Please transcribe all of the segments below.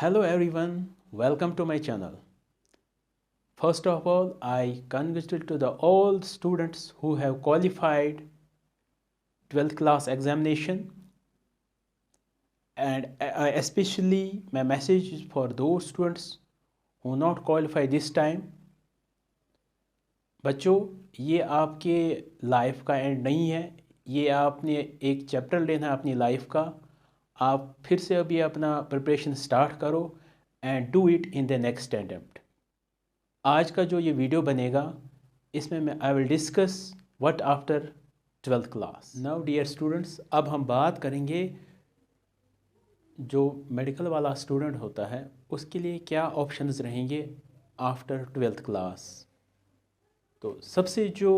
Hello everyone, welcome to my channel. First of all, I congratulate to the all students who have qualified 12th class examination, and especially my message is for those students who not qualify this time. बच्चों, ये आपके life का and नहीं है, ये आपने एक chapter लेना है अपनी लाइफ का। आप फिर से अभी अपना प्रिपरेशन स्टार्ट करो and do it in the next attempt. आज का जो ये वीडियो बनेगा इसमें I will discuss what after 12th class. Now dear students, अब हम बात करेंगे जो मेडिकल वाला स्टूडेंट होता है उसके लिए क्या ऑप्शंस रहेंगे आफ्टर 12th क्लास। तो सबसे जो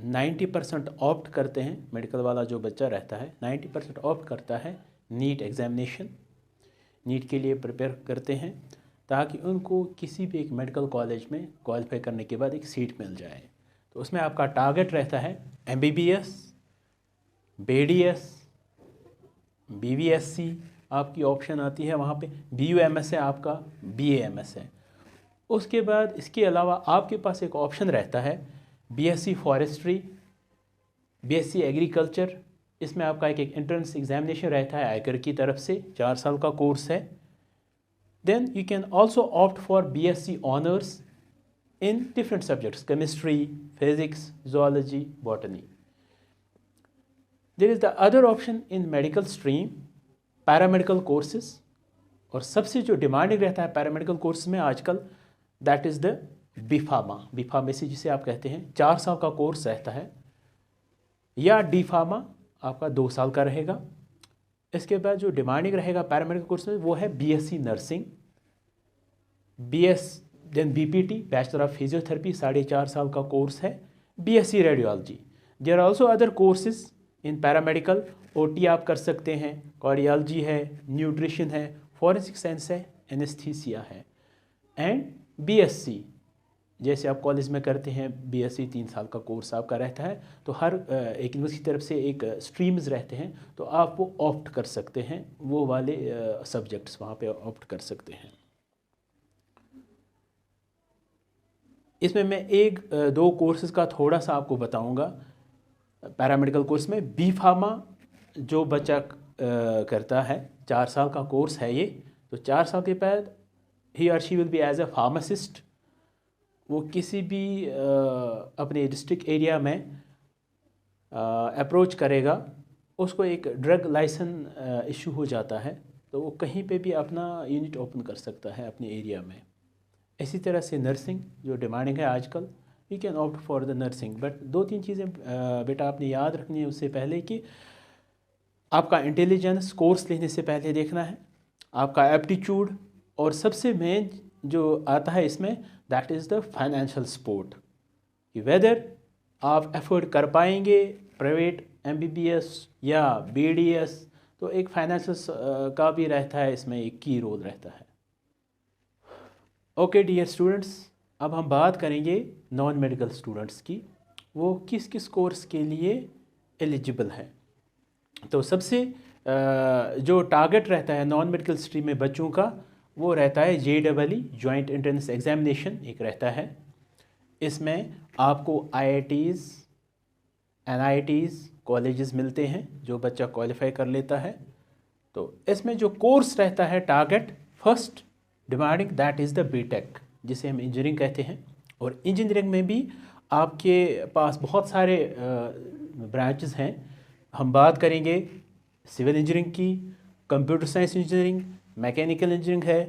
90% ऑप्ट करते हैं, मेडिकल वाला जो बच्चा रहता है 90% ऑप्ट करता है नीट एग्ज़ामिनेशन। नीट के लिए प्रिपेयर करते हैं ताकि उनको किसी भी एक मेडिकल कॉलेज में क्वालिफाई करने के बाद एक सीट मिल जाए। तो उसमें आपका टारगेट रहता है MBBS, BDS, BVSC आपकी ऑप्शन आती है, वहाँ पे BUMS है, आपका BAMS है। उसके बाद इसके अलावा आपके पास एक ऑप्शन रहता है BSc फॉरेस्ट्री, BSc एग्रीकल्चर। इसमें आपका एक एंट्रेंस एग्जामिनेशन रहता है आयकर की तरफ से, 4 साल का कोर्स है। Then you can also opt for BSc honours in different subjects, chemistry, physics, zoology, botany. There is the other option in medical stream, paramedical courses. और सबसे जो डिमांडिंग रहता है पैरामेडिकल कोर्स में आजकल, दैट इज़ द बीफार्मेसी जिसे आप कहते हैं। 4 साल का कोर्स रहता है, या डीफार्मा आपका 2 साल का रहेगा। इसके बाद जो डिमांडिंग रहेगा पैरामेडिकल कोर्स में वो है BSc nursing, then BPT bachelor of physiotherapy, 4.5 साल का कोर्स है। BSc radiology. There are also other courses in paramedical, OT आप कर सकते हैं, कार्डियोलॉजी है, न्यूट्रिशन है, फॉरेंसिक साइंस है, एनेस्थीसिया है। एंड BSc जैसे आप कॉलेज में करते हैं, BSc 3 साल का कोर्स आपका रहता है। तो हर एक यूनिवर्सिटी की तरफ से एक स्ट्रीम्स रहते हैं, तो आप वो ऑप्ट कर सकते हैं, वो वाले सब्जेक्ट्स वहाँ पे ऑप्ट कर सकते हैं। इसमें मैं 1-2 कोर्सेज का थोड़ा सा आपको बताऊंगा। पैरामेडिकल कोर्स में B.Pharma जो बच्चा करता है, 4 साल का कोर्स है ये। तो 4 साल के बाद ही और she will be as a pharmacist. वो किसी भी अपने डिस्ट्रिक्ट एरिया में अप्रोच करेगा, उसको एक ड्रग लाइसेंस इशू हो जाता है, तो वो कहीं पे भी अपना यूनिट ओपन कर सकता है अपने एरिया में। इसी तरह से नर्सिंग जो डिमांडिंग है आजकल, you can opt for the nursing. But 2-3 चीज़ें बेटा आपने याद रखनी है उससे पहले कि आपका इंटेलिजेंस कोर्स लेने से पहले देखना है, आपका एप्टीट्यूड, और सबसे मेन जो आता है इसमें that is the financial support, कि वेदर आप एफोर्ड कर पाएंगे प्राइवेट MBBS या BDS। तो एक फाइनेंशियल का भी रहता है इसमें, एक की रोल रहता है। ओके डियर स्टूडेंट्स, अब हम बात करेंगे नॉन मेडिकल स्टूडेंट्स की, वो किस किस कोर्स के लिए एलिजिबल है। तो सबसे जो टारगेट रहता है नॉन मेडिकल स्ट्रीम में बच्चों का, वो रहता है JEE जॉइंट एंट्रेंस एग्जामिनेशन एक रहता है। इसमें आपको IITs, NITs कॉलेजेस मिलते हैं जो बच्चा क्वालिफाई कर लेता है। तो इसमें जो कोर्स रहता है target first demanding, that is the BTech जिसे हम इंजीनियरिंग कहते हैं। और इंजीनियरिंग में भी आपके पास बहुत सारे ब्रांचेस हैं। हम बात करेंगे सिविल इंजीनियरिंग की, computer science engineering, mechanical engineering है,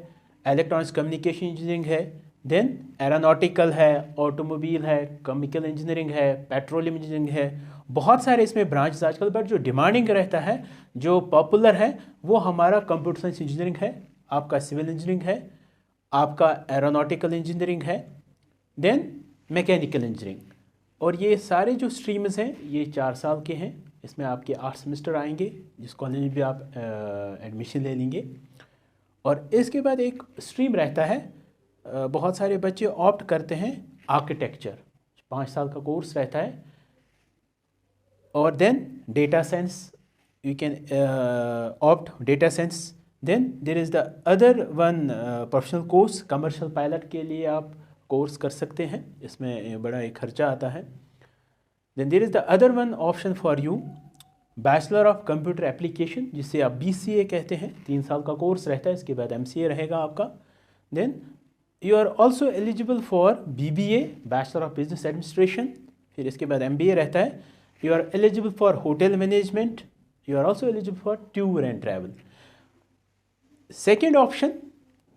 इलेक्ट्रॉनिक्स कम्युनिकेशन इंजीनियरिंग है, देन एरोनॉटिकल है, ऑटोमोबाइल है, केमिकल इंजीनियरिंग है, पेट्रोलियम इंजीनियरिंग है। बहुत सारे इसमें ब्रांचेस आजकल, बट जो डिमांडिंग रहता है, जो पॉपुलर है, वो हमारा कंप्यूटर साइंस इंजीनियरिंग है, आपका सिविल इंजीनियरिंग है, आपका एरोनॉटिकल इंजीनियरिंग है, देन मैकेनिकल इंजीनियरिंग। और ये सारे जो स्ट्रीम्स हैं ये 4 साल के हैं। इसमें आपके 8 सेमेस्टर आएंगे, जिस कॉलेज में भी आप एडमिशन ले लेंगे। और इसके बाद एक स्ट्रीम रहता है, बहुत सारे बच्चे ऑप्ट करते हैं आर्किटेक्चर, 5 साल का कोर्स रहता है। और then data science, you can opt data science, then there is the other one professional course, commercial pilot के लिए आप कोर्स कर सकते हैं, इसमें बड़ा एक खर्चा आता है। Then there is the other one option for you, bachelor of computer application, जिसे आप BCA कहते हैं, 3 साल का कोर्स रहता है, इसके बाद MCA रहेगा आपका। Then you are also eligible for BBA, bachelor of business administration, फिर इसके बाद MBA रहता है। You are eligible for hotel management, you are also eligible for tour and travel. Second option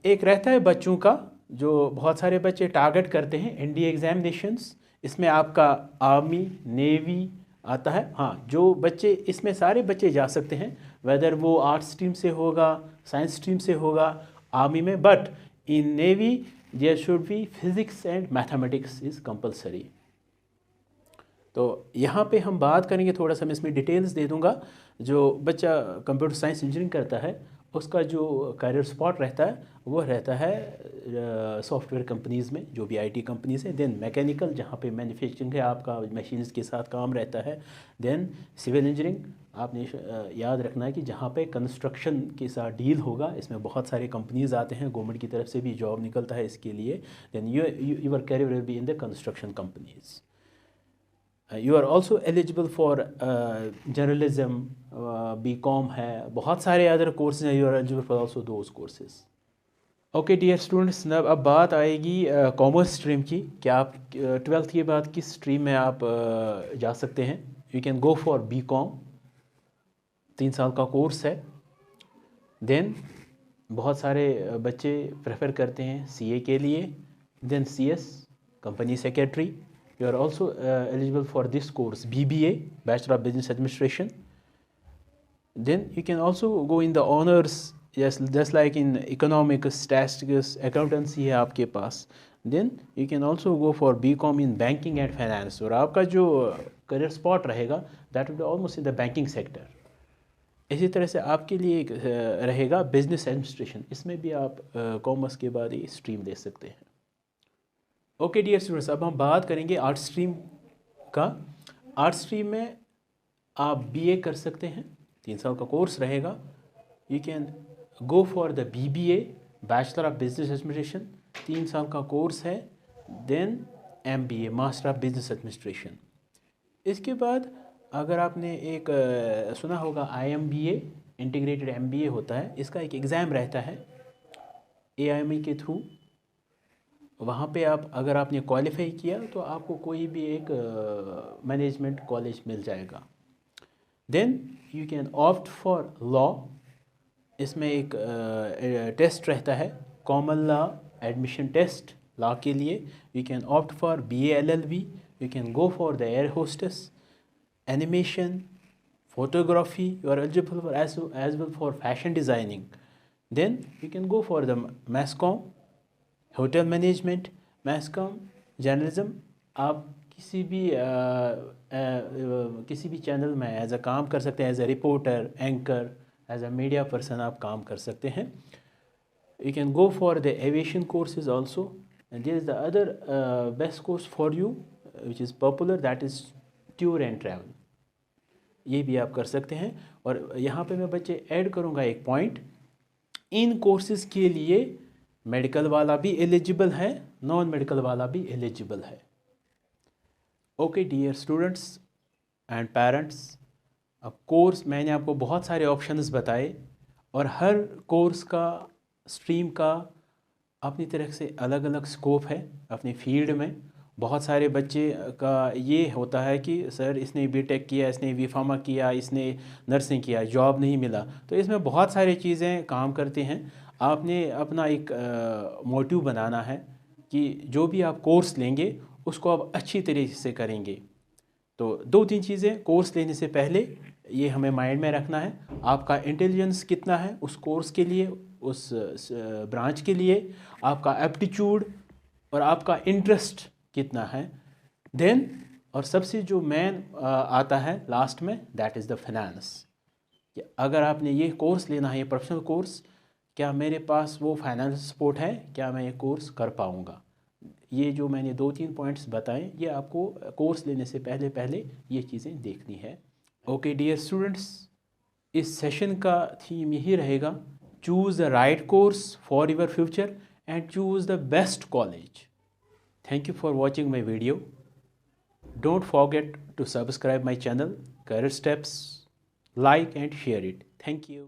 एक रहता है बच्चों का, जो बहुत सारे बच्चे टारगेट करते हैं, NDA एग्जामिनेशंस, इसमें आपका आर्मी, नेवी आता है। हाँ, जो बच्चे इसमें सारे बच्चे जा सकते हैं, वेदर वो आर्ट्स स्ट्रीम से होगा, साइंस स्ट्रीम से होगा, आर्मी में, but in navy there should be physics and mathematics is compulsory. तो यहाँ पे हम बात करेंगे, थोड़ा सा मैं इसमें डिटेल्स दे दूँगा। जो बच्चा कंप्यूटर साइंस इंजीनियरिंग करता है उसका जो करियर स्पॉट रहता है वो रहता है सॉफ्टवेयर कंपनीज़ में, जो भी IT कंपनीज़ है। देन मैकेनिकल, जहाँ पे मैन्युफैक्चरिंग है, आपका मशीन्स के साथ काम रहता है। देन सिविल इंजीनियरिंग, आपने याद रखना है कि जहाँ पे कंस्ट्रक्शन के साथ डील होगा, इसमें बहुत सारे कंपनीज़ आते हैं, गवर्नमेंट की तरफ से भी जॉब निकलता है इसके लिए। Then your career will be in the construction companies. You are also eligible for journalism, BCom है, बहुत सारे अदर कोर्सेज हैं, you are eligible for also those courses. Okay dear students, अब बात आएगी कॉमर्स स्ट्रीम की। क्या आप 12th के बाद किस स्ट्रीम में आप जा सकते हैं? You can go for BCom, 3 साल का कोर्स है। देन बहुत सारे बच्चे प्रेफर करते हैं CA के लिए। Then CS, company secretary. You are also eligible for this course, BBA, Bachelor of Business Administration. Then you can also go in the honors, yes, just like in economics, statistics, accountancy है आपके पास. Then you can also go for BCom in banking and finance. और आपका जो career spot रहेगा, that will be almost in the banking sector. इसी तरह से आपके लिए एक रहेगा बिजनेस एडमिनिस्ट्रेशन, इसमें भी आप कॉमर्स के बाद ये स्ट्रीम ले सकते हैं। ओके डियर स्टूडेंट्स, अब हम बात करेंगे आर्ट स्ट्रीम का। आर्ट स्ट्रीम में आप BA कर सकते हैं, 3 साल का कोर्स रहेगा। You can go for the BBA, bachelor of business administration, 3 साल का कोर्स है। Then MBA, master of business administration. इसके बाद अगर आपने एक सुना होगा IMBA, इंटीग्रेटेड MBA होता है, इसका एक एग्ज़ाम रहता है AIME के थ्रू। वहाँ पे आप अगर आपने क्वालिफाई किया तो आपको कोई भी एक मैनेजमेंट कॉलेज मिल जाएगा। Then you can opt for law, इसमें एक टेस्ट रहता है, common law admission test law के लिए। You can opt for BA LLB, you can go for the air hostess, animation, photography, you are eligible for as well for fashion designing. Then you can go for the mass comm, hotel management, mass comm, journalism. आप किसी भी channel में as a काम कर सकते हैं, as a reporter, anchor, as a media person आप काम कर सकते हैं। You can go for the aviation courses also, and there is the other best course for you which is popular, that is tour and travel. ये भी आप कर सकते हैं। और यहाँ पे मैं बच्चे ऐड करूँगा एक पॉइंट, इन कोर्सेज के लिए मेडिकल वाला भी एलिजिबल है, नॉन मेडिकल वाला भी एलिजिबल है। Okay dear students and parents, अब कोर्स मैंने आपको बहुत सारे ऑप्शंस बताए, और हर कोर्स का, स्ट्रीम का अपनी तरह से अलग अलग स्कोप है अपनी फील्ड में। बहुत सारे बच्चे का ये होता है कि सर इसने BTech किया, इसने B.Pharma किया, इसने नर्सिंग किया, जॉब नहीं मिला। तो इसमें बहुत सारी चीज़ें काम करती हैं। आपने अपना एक मोटिव बनाना है कि जो भी आप कोर्स लेंगे उसको आप अच्छी तरीके से करेंगे। तो 2-3 चीज़ें कोर्स लेने से पहले ये हमें माइंड में रखना है। आपका इंटेलिजेंस कितना है उस कोर्स के लिए, उस ब्रांच के लिए, आपका एप्टीट्यूड और आपका इंटरेस्ट कितना है। देन और सबसे जो मेन आता है लास्ट में, दैट इज़ द फाइनेंस। अगर आपने ये कोर्स लेना है, ये प्रोफेशनल कोर्स, क्या मेरे पास वो फाइनेंस सपोर्ट है, क्या मैं ये कोर्स कर पाऊँगा। ये जो मैंने 2-3 पॉइंट्स बताए, ये आपको कोर्स लेने से पहले ये चीज़ें देखनी है। ओके डियर स्टूडेंट्स, इस सेशन का थीम यही रहेगा, choose the right course for your future and choose the best college. Thank you for watching my video. Don't forget to subscribe my channel Career Steps, like and share it. Thank you.